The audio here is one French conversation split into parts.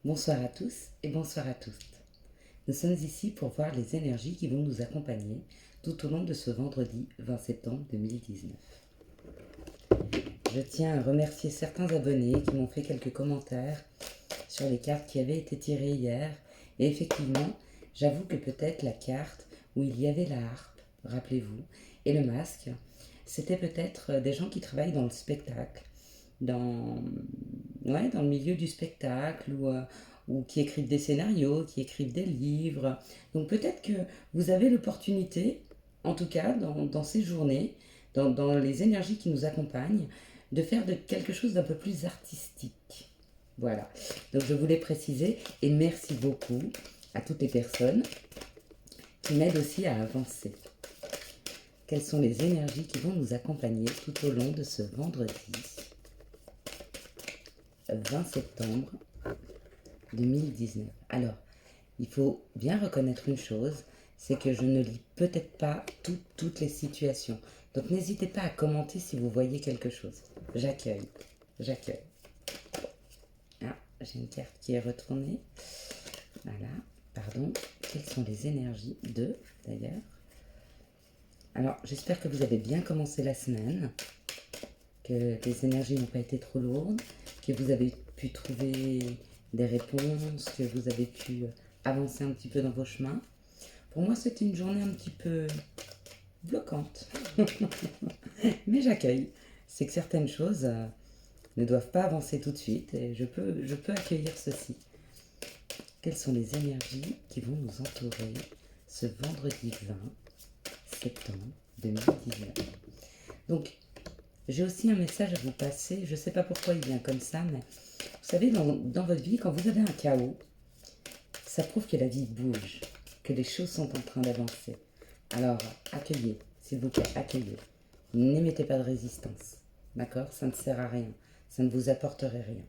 Bonsoir à tous et bonsoir à toutes. Nous sommes ici pour voir les énergies qui vont nous accompagner tout au long de ce vendredi 20 septembre 2019. Je tiens à remercier certains abonnés qui m'ont fait quelques commentaires sur les cartes qui avaient été tirées hier. Et effectivement, j'avoue que peut-être la carte où il y avait la harpe, rappelez-vous, et le masque, c'était peut-être des gens qui travaillent dans le spectacle, dans, dans le milieu du spectacle ou qui écrivent des scénarios, qui écrivent des livres. Donc peut-être que vous avez l'opportunité, en tout cas dans ces journées, dans les énergies qui nous accompagnent, de faire de quelque chose d'un peu plus artistique. Voilà, donc je voulais préciser et merci beaucoup à toutes les personnes qui m'aident aussi à avancer. Quelles sont les énergies qui vont nous accompagner tout au long de ce vendredi 20 septembre 2019. Alors, il faut bien reconnaître une chose, c'est que je ne lis peut-être pas toutes les situations. Donc n'hésitez pas à commenter si vous voyez quelque chose. J'accueille. Ah, j'ai une carte qui est retournée. Voilà, pardon. Quelles sont les énergies d'ailleurs? Alors, j'espère que vous avez bien commencé la semaine, que les énergies n'ont pas été trop lourdes, que vous avez pu trouver des réponses, que vous avez pu avancer un petit peu dans vos chemins. Pour moi, c'était une journée un petit peu bloquante. Mais j'accueille. C'est que certaines choses ne doivent pas avancer tout de suite et je peux accueillir ceci. Quelles sont les énergies qui vont nous entourer ce vendredi 20 septembre 2019? Donc, j'ai aussi un message à vous passer. Je ne sais pas pourquoi il vient comme ça, mais vous savez, dans votre vie, quand vous avez un chaos, ça prouve que la vie bouge, que les choses sont en train d'avancer. Alors, accueillez, s'il vous plaît, accueillez. N'émettez pas de résistance, d'accord? Ça ne sert à rien, ça ne vous apporterait rien.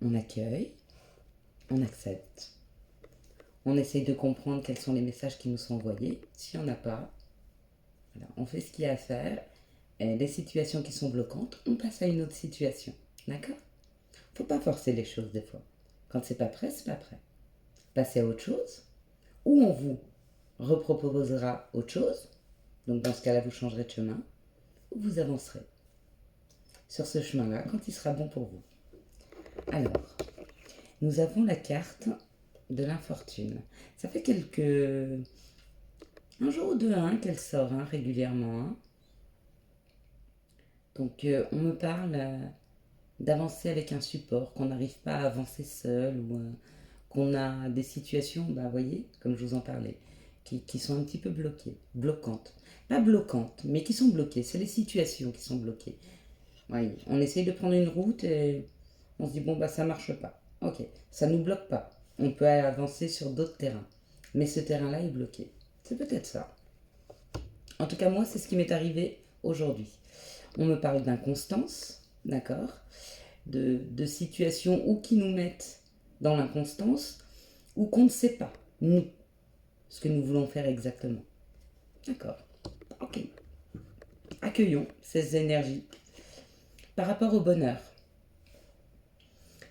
On accueille, on accepte, on essaye de comprendre quels sont les messages qui nous sont envoyés. S'il n'y en a pas, voilà, on fait ce qu'il y a à faire. Et les situations qui sont bloquantes, on passe à une autre situation, d'accord? Faut pas forcer les choses des fois. Quand c'est pas prêt, c'est pas prêt. Passez à autre chose, ou on vous reproposera autre chose. Donc dans ce cas-là, vous changerez de chemin, ou vous avancerez sur ce chemin-là quand il sera bon pour vous. Alors, nous avons la carte de l'infortune. Ça fait un jour ou deux qu'elle sort régulièrement. Donc on me parle d'avancer avec un support, qu'on n'arrive pas à avancer seul ou qu'on a des situations, vous voyez, comme je vous en parlais, qui sont un petit peu bloquantes. Pas bloquantes, mais qui sont bloquées. C'est les situations qui sont bloquées. Oui, on essaye de prendre une route et on se dit, bon, ça marche pas. Ok, ça ne nous bloque pas. On peut avancer sur d'autres terrains. Mais ce terrain-là est bloqué. C'est peut-être ça. En tout cas, moi, c'est ce qui m'est arrivé aujourd'hui. On me parle d'inconstance, d'accord, de situations ou qui nous mettent dans l'inconstance ou qu'on ne sait pas, nous, ce que nous voulons faire exactement. D'accord. Ok. Accueillons ces énergies. Par rapport au bonheur,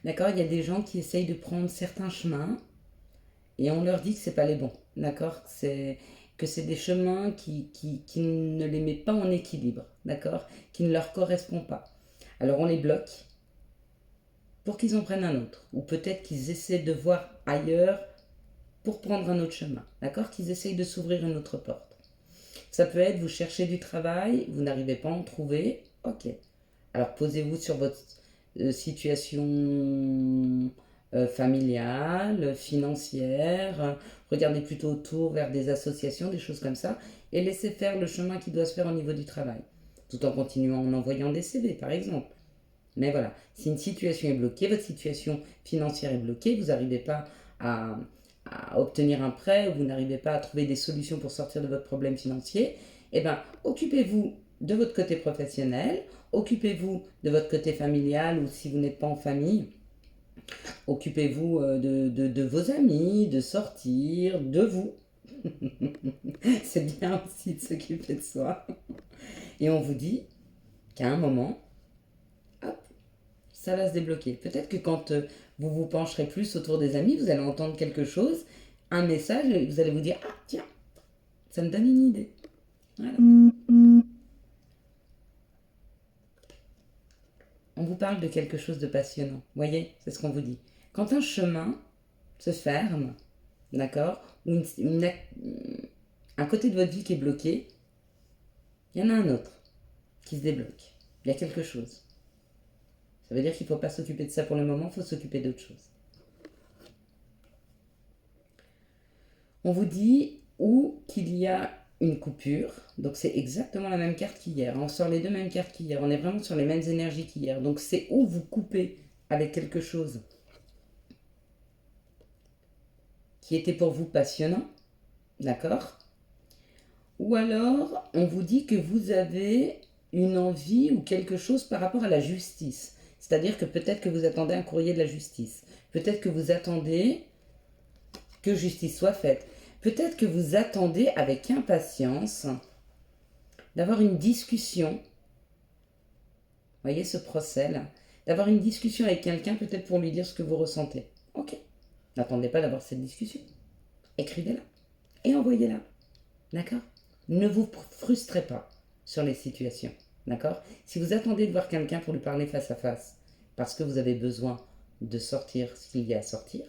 d'accord, il y a des gens qui essayent de prendre certains chemins et on leur dit que c'est pas les bons, d'accord, que c'est des chemins qui ne les met pas en équilibre, d'accord, qui ne leur correspondent pas. Alors on les bloque pour qu'ils en prennent un autre, ou peut-être qu'ils essaient de voir ailleurs pour prendre un autre chemin, d'accord, qu'ils essayent de s'ouvrir une autre porte. Ça peut être, vous cherchez du travail, vous n'arrivez pas à en trouver, ok. Alors posez-vous sur votre situation familiale, financière, regardez plutôt autour vers des associations, des choses comme ça, et laissez faire le chemin qui doit se faire au niveau du travail, tout en continuant en envoyant des CV par exemple. Mais voilà, si une situation est bloquée, votre situation financière est bloquée, vous n'arrivez pas à, à obtenir un prêt, vous n'arrivez pas à trouver des solutions pour sortir de votre problème financier, eh bien, occupez-vous de votre côté professionnel, occupez-vous de votre côté familial ou si vous n'êtes pas en famille, occupez-vous de vos amis, de sortir, de vous. C'est bien aussi de s'occuper de soi. Et on vous dit qu'à un moment, hop, ça va se débloquer. Peut-être que quand vous vous pencherez plus autour des amis, vous allez entendre quelque chose, un message, et vous allez vous dire, ah tiens, ça me donne une idée. Voilà. On vous parle de quelque chose de passionnant. Vous voyez, c'est ce qu'on vous dit. Quand un chemin se ferme, d'accord, ou un côté de votre vie qui est bloqué, il y en a un autre qui se débloque. Il y a quelque chose. Ça veut dire qu'il ne faut pas s'occuper de ça pour le moment, il faut s'occuper d'autre chose. On vous dit où qu'il y a une coupure, donc c'est exactement la même carte qu'hier. On sort les deux mêmes cartes qu'hier, on est vraiment sur les mêmes énergies qu'hier. Donc c'est où vous coupez avec quelque chose qui était pour vous passionnant, d'accord? Ou alors on vous dit que vous avez une envie ou quelque chose par rapport à la justice. C'est-à-dire que peut-être que vous attendez un courrier de la justice. Peut-être que vous attendez que justice soit faite. Peut-être que vous attendez avec impatience d'avoir une discussion. Voyez ce procès-là. D'avoir une discussion avec quelqu'un peut-être pour lui dire ce que vous ressentez. Ok. N'attendez pas d'avoir cette discussion. Écrivez-la et envoyez-la. D'accord? Ne vous frustrez pas sur les situations. D'accord? Si vous attendez de voir quelqu'un pour lui parler face à face, parce que vous avez besoin de sortir ce qu'il y a à sortir,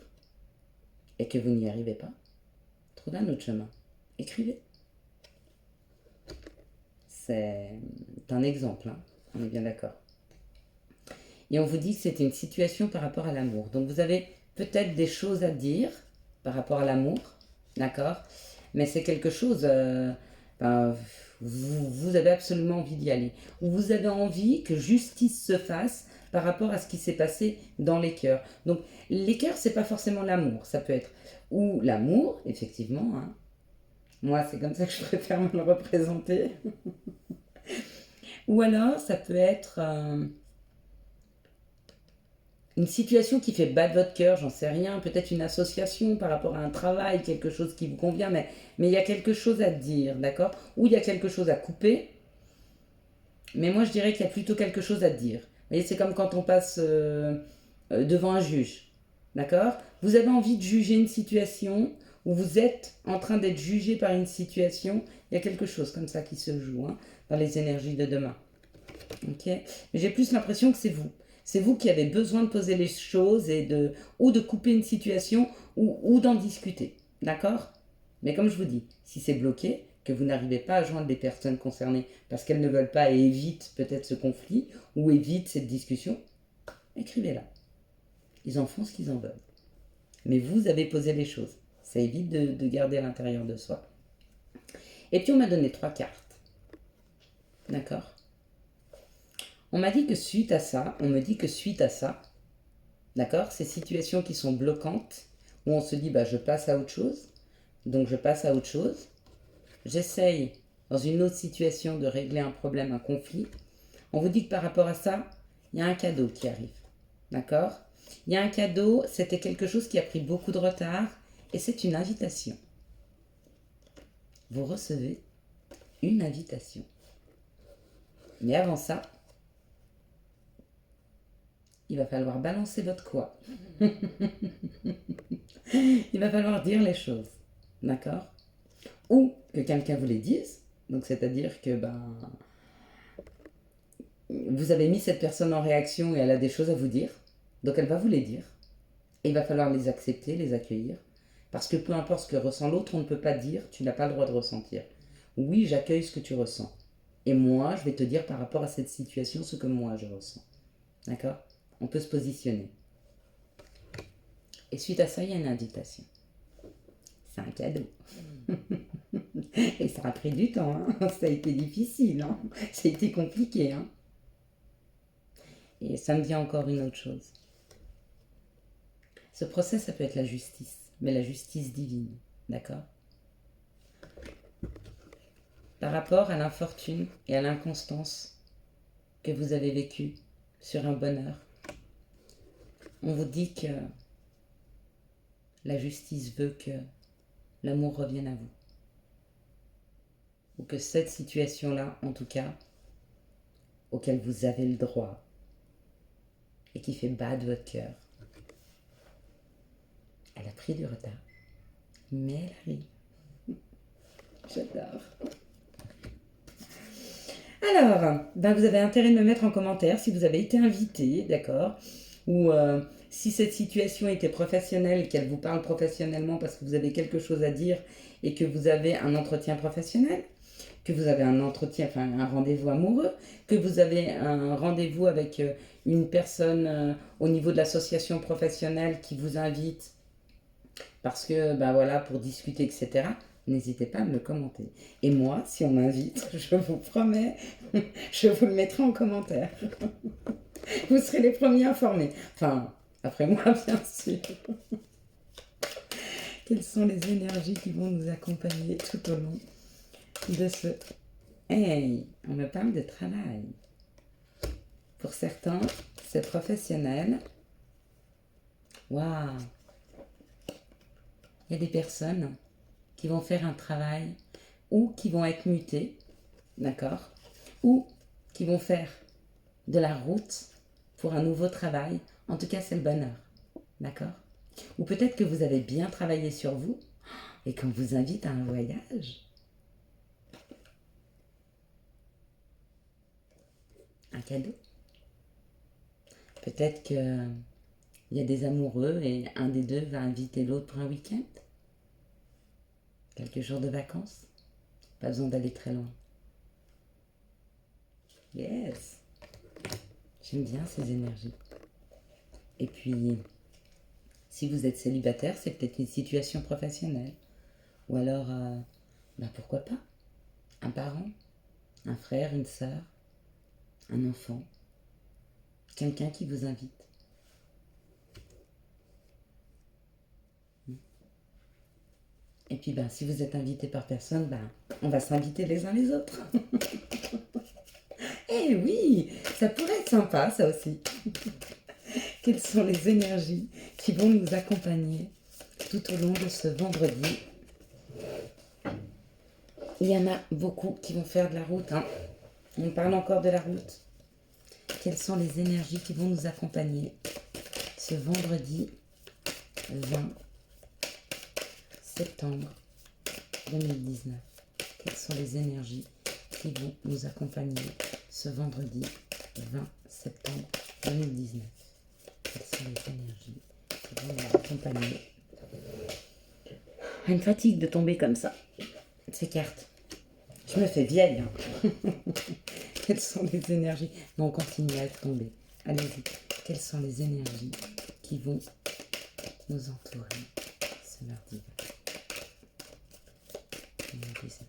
et que vous n'y arrivez pas, trouvez un autre chemin. Écrivez. C'est un exemple, hein, on est bien d'accord. Et on vous dit que c'était une situation par rapport à l'amour. Donc vous avez peut-être des choses à dire par rapport à l'amour, d'accord? Mais c'est quelque chose, vous avez absolument envie d'y aller. Ou vous avez envie que justice se fasse par rapport à ce qui s'est passé dans les cœurs. Donc les cœurs, c'est pas forcément l'amour, ça peut être ou l'amour, effectivement, hein. Moi, c'est comme ça que je préfère me le représenter. Ou alors, ça peut être une situation qui fait battre votre cœur, j'en sais rien. Peut-être une association par rapport à un travail, quelque chose qui vous convient, mais il y a quelque chose à dire, d'accord? Ou il y a quelque chose à couper. Mais moi, je dirais qu'il y a plutôt quelque chose à dire. Vous voyez, c'est comme quand on passe devant un juge, d'accord? Vous avez envie de juger une situation, ou vous êtes en train d'être jugé par une situation, il y a quelque chose comme ça qui se joue, hein, dans les énergies de demain. Ok? Mais j'ai plus l'impression que c'est vous. C'est vous qui avez besoin de poser les choses ou de couper une situation ou d'en discuter. D'accord? Mais comme je vous dis, si c'est bloqué, que vous n'arrivez pas à joindre les personnes concernées parce qu'elles ne veulent pas et évitent peut-être ce conflit ou évitent cette discussion, écrivez-la. Ils en font ce qu'ils en veulent. Mais vous avez posé les choses. Ça évite de garder à l'intérieur de soi. Et puis on m'a donné 3 cartes. D'accord? On m'a dit que suite à ça, d'accord, ces situations qui sont bloquantes, où on se dit, bah, je passe à autre chose, donc je passe à autre chose, j'essaye, dans une autre situation, de régler un problème, un conflit, on vous dit que par rapport à ça, il y a un cadeau qui arrive, d'accord? Il y a un cadeau, c'était quelque chose qui a pris beaucoup de retard, et c'est une invitation. Vous recevez une invitation. Mais avant ça, il va falloir balancer votre quoi. Il va falloir dire les choses. D'accord? Ou que quelqu'un vous les dise. Donc, c'est-à-dire que vous avez mis cette personne en réaction et elle a des choses à vous dire. Donc, elle va vous les dire. Et il va falloir les accepter, les accueillir. Parce que peu importe ce que ressent l'autre, on ne peut pas dire, tu n'as pas le droit de ressentir. Oui, j'accueille ce que tu ressens. Et moi, je vais te dire par rapport à cette situation ce que moi je ressens. D'accord? On peut se positionner. Et suite à ça, il y a une invitation. C'est un cadeau. Et ça a pris du temps, hein. Ça a été difficile, hein. Ça a été compliqué, hein. Et ça me dit encore une autre chose. Ce procès, ça peut être la justice, mais la justice divine, d'accord? Par rapport à l'infortune et à l'inconstance que vous avez vécu sur un bonheur, on vous dit que la justice veut que l'amour revienne à vous. Ou que cette situation-là, en tout cas, auquel vous avez le droit, et qui fait bas de votre cœur. Elle a pris du retard, mais elle arrive. J'adore. Alors, ben vous avez intérêt de me mettre en commentaire si vous avez été invité, d'accord? Ou si cette situation était professionnelle et qu'elle vous parle professionnellement parce que vous avez quelque chose à dire et que vous avez un entretien professionnel, que vous avez un entretien, enfin un rendez-vous amoureux, que vous avez un rendez-vous avec une personne au niveau de l'association professionnelle qui vous invite parce que, ben voilà, pour discuter, etc. N'hésitez pas à me le commenter. Et moi, si on m'invite, je vous promets, je vous le mettrai en commentaire. Vous serez les premiers informés. Enfin, après moi, bien sûr. Quelles sont les énergies qui vont nous accompagner tout au long de ce... Hey, on me parle de travail. Pour certains, c'est professionnel. Waouh! Il y a des personnes qui vont faire un travail ou qui vont être mutées, d'accord? Ou qui vont faire de la route pour un nouveau travail. En tout cas, c'est le bonheur, d'accord? Ou peut-être que vous avez bien travaillé sur vous et qu'on vous invite à un voyage. Un cadeau. Peut-être qu'il y a des amoureux et un des deux va inviter l'autre pour un week-end. Quelques jours de vacances. Pas besoin d'aller très loin. Yes. J'aime bien ces énergies. Et puis, si vous êtes célibataire, c'est peut-être une situation professionnelle. Ou alors, pourquoi pas? Un parent, un frère, une sœur, un enfant, quelqu'un qui vous invite. Et puis, si vous êtes invité par personne, on va s'inviter les uns les autres. Eh oui, ça pourrait être sympa, ça aussi. Quelles sont les énergies qui vont nous accompagner tout au long de ce vendredi? Il y en a beaucoup qui vont faire de la route. On parle encore de la route. Quelles sont les énergies qui vont nous accompagner ce vendredi 20 septembre 2019? Quelles sont les énergies qui vont nous accompagner ce vendredi 20 septembre 2019? Quelles sont les énergies qui vont nous accompagner? Une fatigue de tomber comme ça, ces cartes. Je me fais vieille. Quelles sont les énergies? Non, on continue à être tombé. Allez-y. Quelles sont les énergies qui vont nous entourer ce mardi 2019?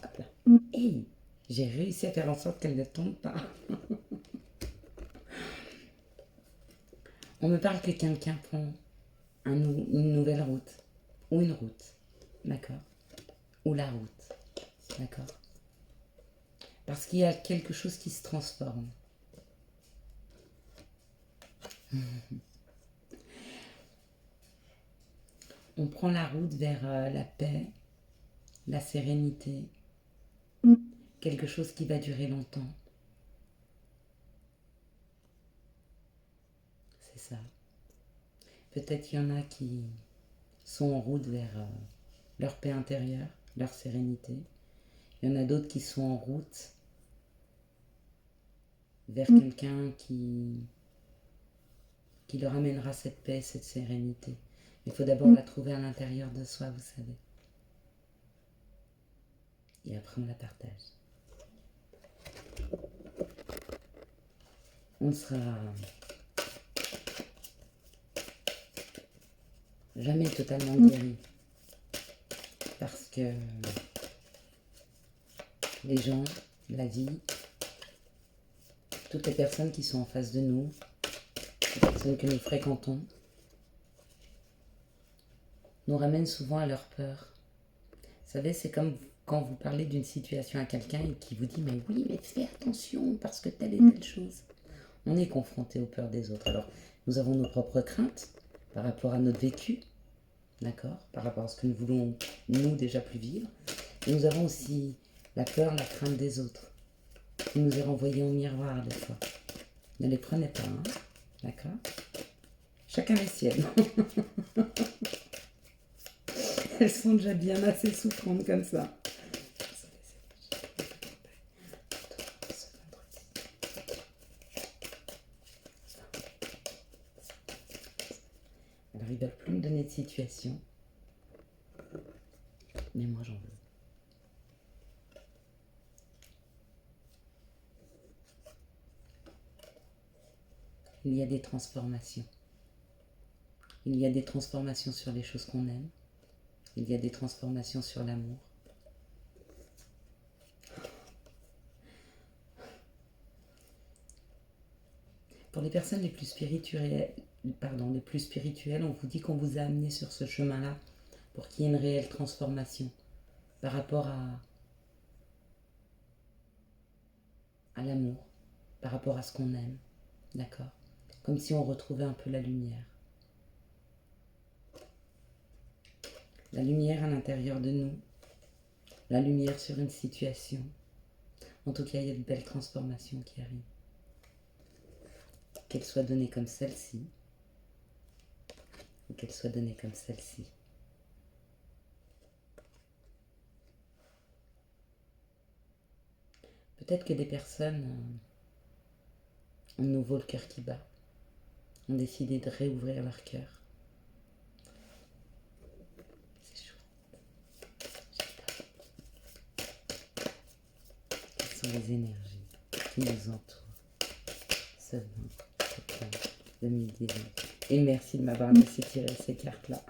Hop là. Hey, j'ai réussi à faire en sorte qu'elle ne tombe pas. On me parle que quelqu'un prend une nouvelle route. Ou une route. D'accord? Ou la route. D'accord? Parce qu'il y a quelque chose qui se transforme. On prend la route vers la paix, la sérénité, quelque chose qui va durer longtemps. C'est ça. Peut-être qu'il y en a qui sont en route vers leur paix intérieure, leur sérénité. Il y en a d'autres qui sont en route vers quelqu'un qui leur amènera cette paix, cette sérénité. Il faut d'abord la trouver à l'intérieur de soi, vous savez. Et après, on la partage. On ne sera jamais totalement guéri. Parce que les gens, la vie, toutes les personnes qui sont en face de nous, les personnes que nous fréquentons, nous ramènent souvent à leur peur. Vous savez, c'est comme quand vous parlez d'une situation à quelqu'un et qui vous dit « mais oui, mais fais attention parce que telle et telle chose ». On est confronté aux peurs des autres. Alors, nous avons nos propres craintes par rapport à notre vécu, d'accord, par rapport à ce que nous voulons, nous, déjà plus vivre. Et nous avons aussi la peur, la crainte des autres, qui nous est renvoyée en miroir des fois. Ne les prenez pas, hein. D'accord? Chacun les siennes. Elles sont déjà bien assez souffrantes comme ça. Alors, ils ne veulent plus me donner de situation. Mais moi, j'en veux. Il y a des transformations. Il y a des transformations sur les choses qu'on aime. Il y a des transformations sur l'amour. Pour les personnes les plus spirituelles, on vous dit qu'on vous a amené sur ce chemin-là pour qu'il y ait une réelle transformation par rapport à l'amour, par rapport à ce qu'on aime. D'accord? Comme si on retrouvait un peu la lumière. La lumière à l'intérieur de nous. La lumière sur une situation. En tout cas, il y a de belles transformations qui arrivent. Qu'elles soient données comme celle-ci, ou qu'elles soient données comme celle-ci. Peut-être que des personnes ont de nouveau le cœur qui bat, ont décidé de réouvrir leur cœur. C'est chaud. Quelles sont les énergies qui nous entourent ce 20 septembre 2019? Et merci de m'avoir laissé tirer ces cartes-là.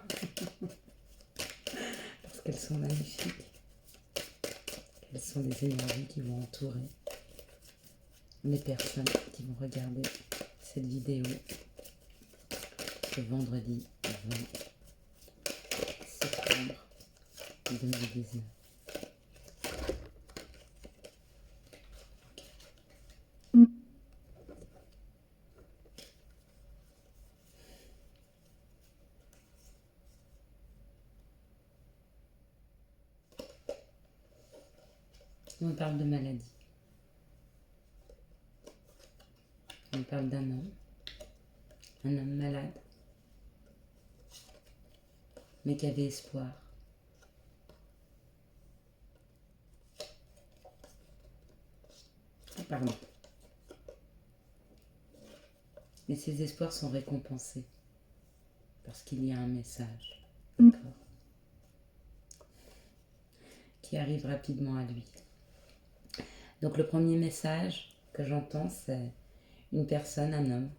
Parce qu'elles sont magnifiques. Quelles sont les énergies qui vont entourer les personnes qui vont regarder cette vidéo ce vendredi 20 septembre 2019. On parle de maladie. On parle d'un homme malade, mais qui avait espoir. Pardon. Mais ces espoirs sont récompensés parce qu'il y a un message, d'accord, qui arrive rapidement à lui. Donc le premier message que j'entends, c'est une personne, un homme,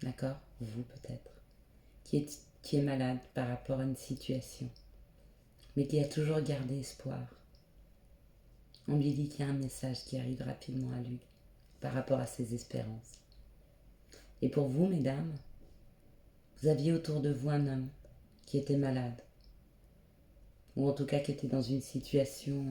d'accord, vous peut-être, qui est malade par rapport à une situation, mais qui a toujours gardé espoir. On lui dit qu'il y a un message qui arrive rapidement à lui par rapport à ses espérances. Et pour vous, mesdames, vous aviez autour de vous un homme qui était malade, ou en tout cas qui était dans une situation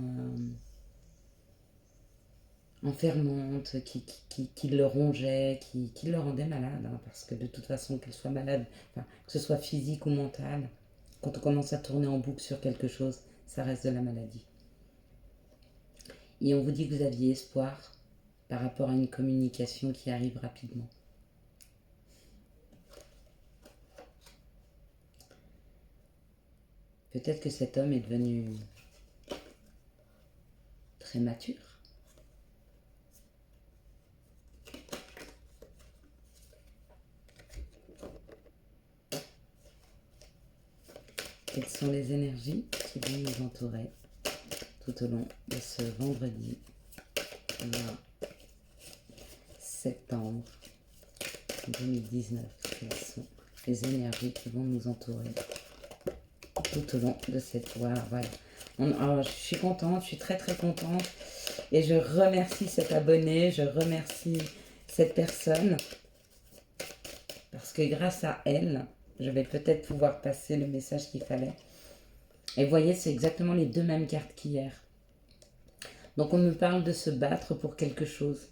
enfermante, qui le rongeait, qui le rendait malade, hein, parce que de toute façon, qu'elle soit malade, enfin, que ce soit physique ou mental, quand on commence à tourner en boucle sur quelque chose, ça reste de la maladie. Et on vous dit que vous aviez espoir par rapport à une communication qui arrive rapidement. Peut-être que cet homme est devenu très mature. Quelles sont les énergies qui vont nous entourer tout au long de ce vendredi 20 septembre 2019? Quelles sont les énergies qui vont nous entourer tout au long de cette... Voilà. Alors, je suis contente, je suis très très contente. Et je remercie cet abonné, je remercie cette personne. Parce que grâce à elle, je vais peut-être pouvoir passer le message qu'il fallait. Et vous voyez, c'est exactement les deux mêmes cartes qu'hier. Donc on me parle de se battre pour quelque chose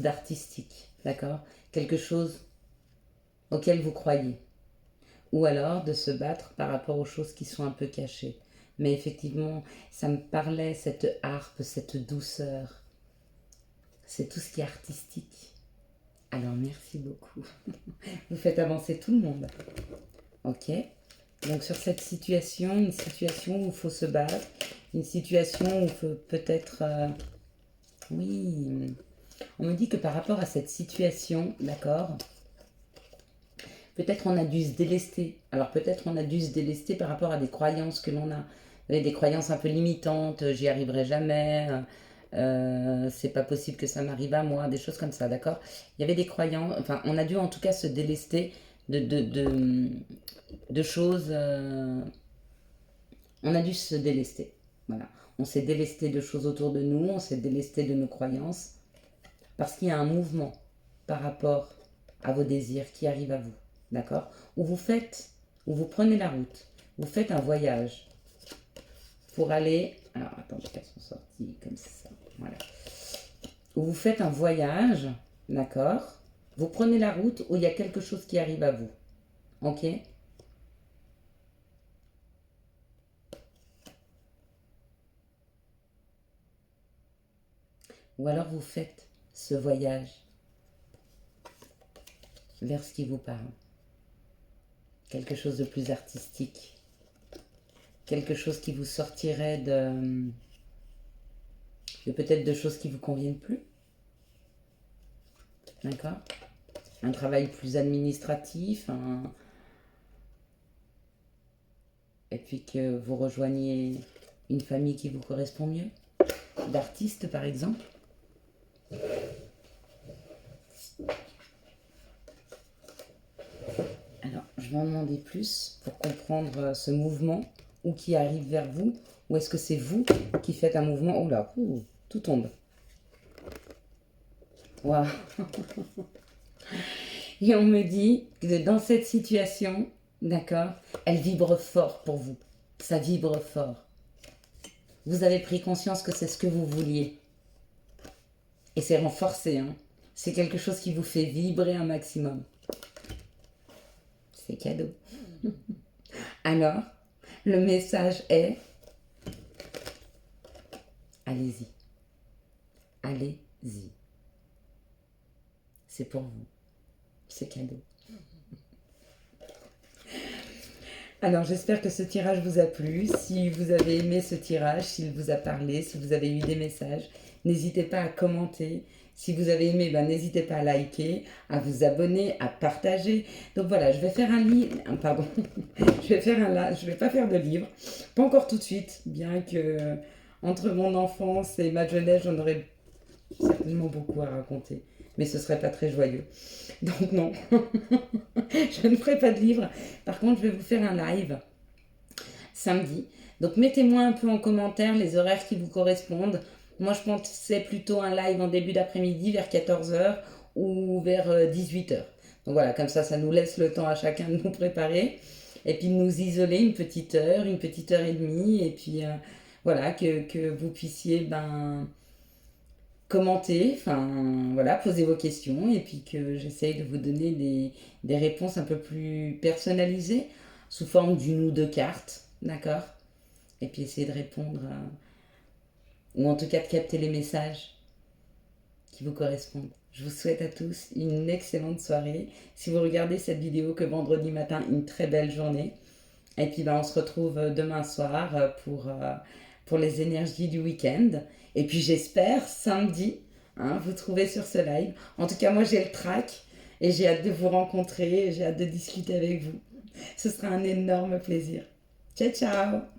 d'artistique, d'accord? Quelque chose auquel vous croyez. Ou alors de se battre par rapport aux choses qui sont un peu cachées. Mais effectivement, ça me parlait, cette harpe, cette douceur. C'est tout ce qui est artistique. Alors, merci beaucoup. Vous faites avancer tout le monde. Ok. Donc, sur cette situation, une situation où il faut se battre, une situation où il faut peut-être... oui, on me dit que par rapport à cette situation, d'accord, peut-être on a dû se délester. Alors, peut-être on a dû se délester par rapport à des croyances que l'on a. Vous avez des croyances un peu limitantes, j'y arriverai jamais, c'est pas possible que ça m'arrive à moi, des choses comme ça, d'accord. Il y avait des croyances, enfin, on a dû en tout cas se délester de choses. On a dû se délester. Voilà. On s'est délesté de choses autour de nous, on s'est délesté de nos croyances, parce qu'il y a un mouvement par rapport à vos désirs qui arrive à vous, d'accord. Où vous prenez la route, vous faites un voyage pour aller... Alors, attendez qu'elles sont sorties comme ça, voilà. Où vous faites un voyage, d'accord. Vous prenez la route où il y a quelque chose qui arrive à vous, ok. Ou alors vous faites ce voyage vers ce qui vous parle. Quelque chose de plus artistique. Quelque chose qui vous sortirait de peut-être de choses qui ne vous conviennent plus. D'accord. Un travail plus administratif. Et puis que vous rejoigniez une famille qui vous correspond mieux. D'artiste par exemple. Alors, je vais en demander plus pour comprendre ce mouvement ou qui arrive vers vous, ou est-ce que c'est vous qui faites un mouvement. Oh là, tout tombe. Waouh. Et on me dit que dans cette situation, d'accord, elle vibre fort pour vous. Ça vibre fort. Vous avez pris conscience que c'est ce que vous vouliez. Et c'est renforcé, hein. C'est quelque chose qui vous fait vibrer un maximum. C'est cadeau. Alors, le message est... Allez-y. Allez-y. C'est pour vous. C'est cadeau. Alors, j'espère que ce tirage vous a plu. Si vous avez aimé ce tirage, s'il vous a parlé, si vous avez eu des messages, n'hésitez pas à commenter. Si vous avez aimé, n'hésitez pas à liker, à vous abonner, à partager. Donc voilà, je vais faire un livre. Pardon. Je vais pas faire de livre. Pas encore tout de suite, bien que entre mon enfance et ma jeunesse, j'en aurais certainement beaucoup à raconter. Mais ce serait pas très joyeux. Donc non, je ne ferai pas de livre. Par contre, je vais vous faire un live samedi. Donc mettez-moi un peu en commentaire les horaires qui vous correspondent. Moi, je pensais plutôt un live en début d'après-midi vers 14h ou vers 18h. Donc voilà, comme ça nous laisse le temps à chacun de nous préparer. Et puis de nous isoler une petite heure et demie. Et puis voilà, que vous puissiez commenter, enfin voilà, poser vos questions. Et puis que j'essaye de vous donner des réponses un peu plus personnalisées sous forme d'une ou deux cartes, d'accord. Et puis essayer de répondre ou en tout cas de capter les messages qui vous correspondent. Je vous souhaite à tous une excellente soirée. Si vous regardez cette vidéo que vendredi matin, une très belle journée. Et puis on se retrouve demain soir pour les énergies du week-end. Et puis j'espère samedi, vous trouver sur ce live. En tout cas, moi j'ai le track et j'ai hâte de vous rencontrer, j'ai hâte de discuter avec vous. Ce sera un énorme plaisir. Ciao, ciao!